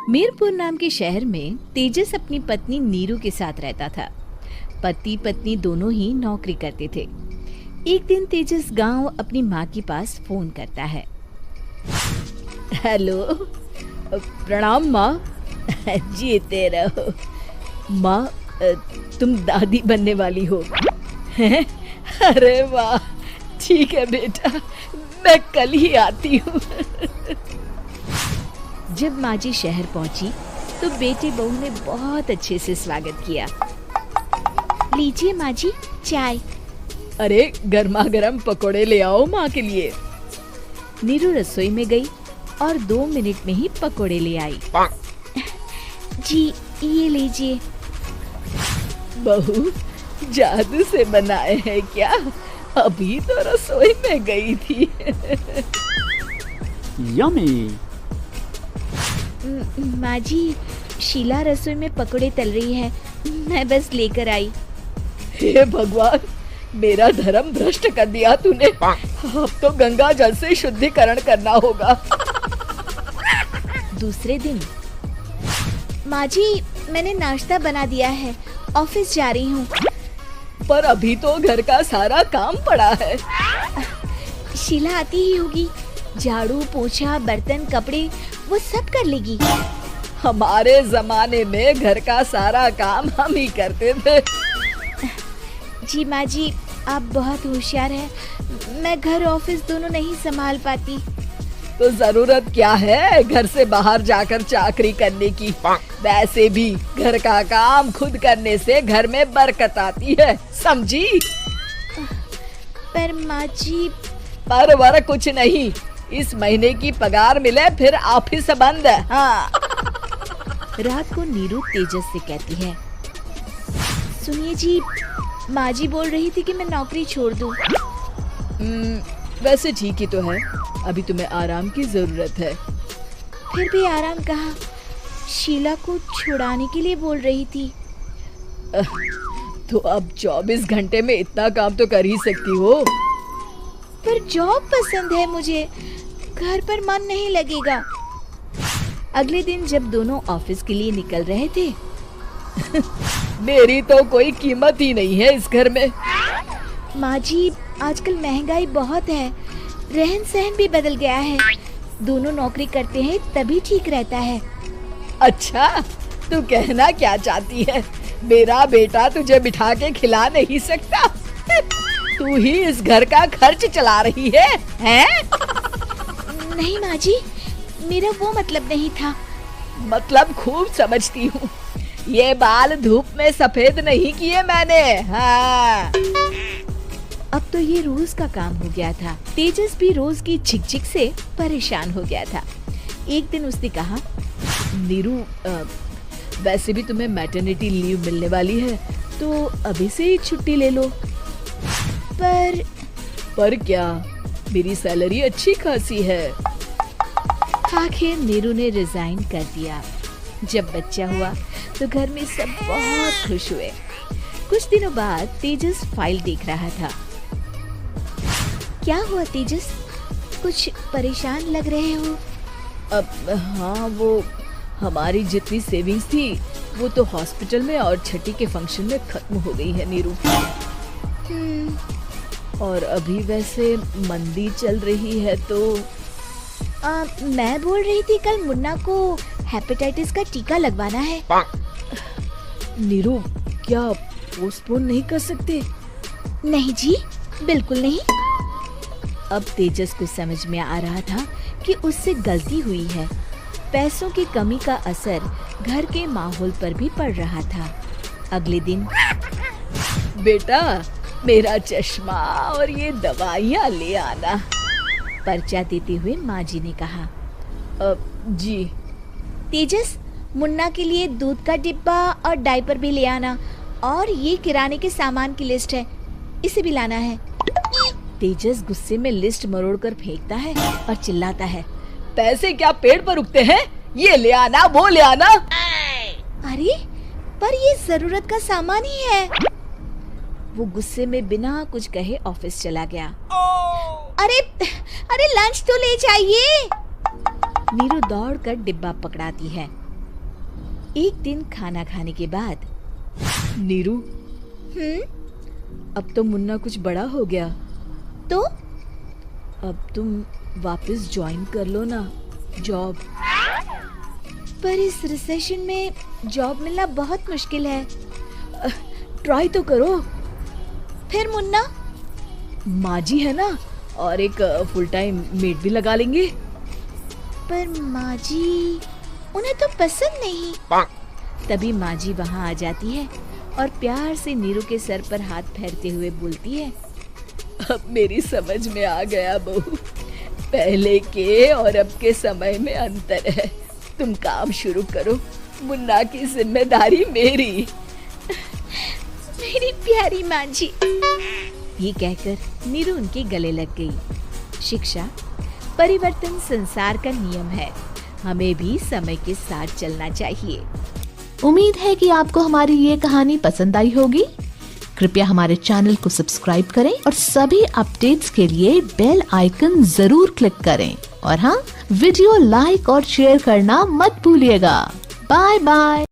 मीरपुर नाम के शहर में तेजस अपनी पत्नी नीरू के साथ रहता था। पति पत्नी दोनों ही नौकरी करते थे। एक दिन तेजस गांव अपनी माँ के पास फोन करता है। हेलो, प्रणाम माँ। जीते रहो माँ, तुम दादी बनने वाली हो। हैं? अरे वाह, ठीक है बेटा, मैं कल ही आती हूँ। जब माँ जी शहर पहुंची तो बेटे बहू ने बहुत अच्छे से स्वागत किया। लीजिए माँ जी, चाय। अरे गर्मा गर्म पकोड़े ले आओ माँ के लिए। नीरू रसोई में गई और 2 मिनट में ही पकोड़े ले आई। जी ये लीजिए। बहू, जादू से बनाए हैं क्या? अभी तो रसोई में गई थी। यम्मी। माँ जी, शीला रसोई में पकोड़े तल रही है, मैं बस लेकर आई। हे भगवान, मेरा धर्म भ्रष्ट कर दिया तूने। अब तो गंगा जल से शुद्धिकरण करना होगा। दूसरे दिन, माँ जी मैंने नाश्ता बना दिया है, ऑफिस जा रही हूँ। पर अभी तो घर का सारा काम पड़ा है। शीला आती ही होगी, झाड़ू पोछा बर्तन कपड़े वो सब कर लेगी। हमारे जमाने में घर का सारा काम हम ही करते थे। जी माँ जी, आप बहुत होशियार हैं, मैं घर ऑफिस दोनों नहीं संभाल पाती। तो जरूरत क्या है घर से बाहर जाकर चाकरी करने की? वैसे भी घर का काम खुद करने से घर में बरकत आती है, समझी? पर माँ जी। पर वर कुछ नहीं, इस महीने की पगार मिले फिर ऑफिस बंद। हाँ। रात को नीरू तेजस से कहती है, सुनिए जी, माँ जी बोल रही थी कि मैं नौकरी छोड़ दूं। वैसे ठीक ही तो है, अभी तुम्हें आराम की जरूरत है। फिर भी आराम कहाँ, शीला को छुड़ाने के लिए बोल रही थी। तो अब 24 घंटे में इतना काम तो कर ही सकती हो। पर जॉब पसंद है मुझे, घर पर मन नहीं लगेगा। अगले दिन जब दोनों ऑफिस के लिए निकल रहे थे, मेरी तो कोई कीमत ही नहीं है इस घर में। माँ जी, आजकल महंगाई बहुत है, रहन सहन भी बदल गया है, दोनों नौकरी करते हैं तभी ठीक रहता है। अच्छा, तू कहना क्या चाहती है? मेरा बेटा तुझे बिठा के खिला नहीं सकता? तू ही इस घर का खर्च चला रही है, हैं? नहीं माँ जी, मेरा वो मतलब नहीं था। मतलब खूब समझती हूँ, ये बाल धूप में सफेद नहीं किए मैंने। हाँ। अब तो ये रोज का काम हो गया था। तेजस भी रोज की झिकझिक से परेशान हो गया था। एक दिन उसने कहा, नीरू, वैसे भी तुम्हें मैटरनिटी लीव मिलने वाली है, तो अभी से ही छुट्टी ले लो। पर क्या, मेरी सैलरी अच्छी खासी है। आखिर नीरू ने रिजाइन कर दिया। जब बच्चा हुआ तो घर में सब बहुत खुश हुए। कुछ दिनों बाद तेजस फाइल देख रहा था। क्या हुआ तेजस, कुछ परेशान लग रहे हो? अब हाँ, वो हमारी जितनी सेविंग्स थी वो तो हॉस्पिटल में और छठी के फंक्शन में खत्म हो गई है नीरू। और अभी वैसे मंदी चल रही है तो मैं बोल रही थी कल मुन्ना को हेपेटाइटिस का टीका लगवाना है। नीरू, क्या पोस्टपोन नहीं कर सकते? नहीं जी, बिल्कुल नहीं। अब तेजस को समझ में आ रहा था कि उससे गलती हुई है। पैसों की कमी का असर घर के माहौल पर भी पड़ रहा था। अगले दिन, बेटा मेरा चश्मा और ये दवाइयाँ ले आना, पर्चा देते हुए माँ जी ने कहा। जी। तेजस, मुन्ना के लिए दूध का डिब्बा और डायपर भी ले आना, और ये किराने के सामान की लिस्ट है, इसे भी लाना है। तेजस गुस्से में लिस्ट मरोड़कर फेंकता है और चिल्लाता है, पैसे क्या पेड़ पर उगते हैं? ये ले आना, वो ले आना। अरे पर ये जरूरत का सामान ही है। वो गुस्से में बिना कुछ कहे ऑफिस चला गया। अरे अरे लंच तो ले जाइए। नीरू दौड़कर डिब्बा पकड़ाती है। एक दिन खाना खाने के बाद, नीरू, अब तो मुन्ना कुछ बड़ा हो गया, तो अब तुम वापस ज्वाइन कर लो ना जॉब। पर इस रिसेशन में जॉब मिलना बहुत मुश्किल है। ट्राई तो करो। फिर मुन्ना? माँ जी है ना, और एक फुल टाइम मेड भी लगा लेंगे। पर माँ जी, उन्हें तो पसंद नहीं। तभी माँ जी वहाँ आ जाती है और प्यार से नीरू के सर पर हाथ फेरते हुए बोलती है, अब मेरी समझ में आ गया बहू, पहले के और अब के समय में अंतर है। तुम काम शुरू करो, मुन्ना की जिम्मेदारी मेरी। मेरी प्यारी माँ जी। ये कहकर नीरू उनके गले लग गई। शिक्षा, परिवर्तन संसार का नियम है, हमें भी समय के साथ चलना चाहिए। उम्मीद है कि आपको हमारी ये कहानी पसंद आई होगी। कृपया हमारे चैनल को सब्सक्राइब करें और सभी अपडेट्स के लिए बेल आइकन जरूर क्लिक करें। और हाँ, वीडियो लाइक और शेयर करना मत भूलिएगा। Bye bye.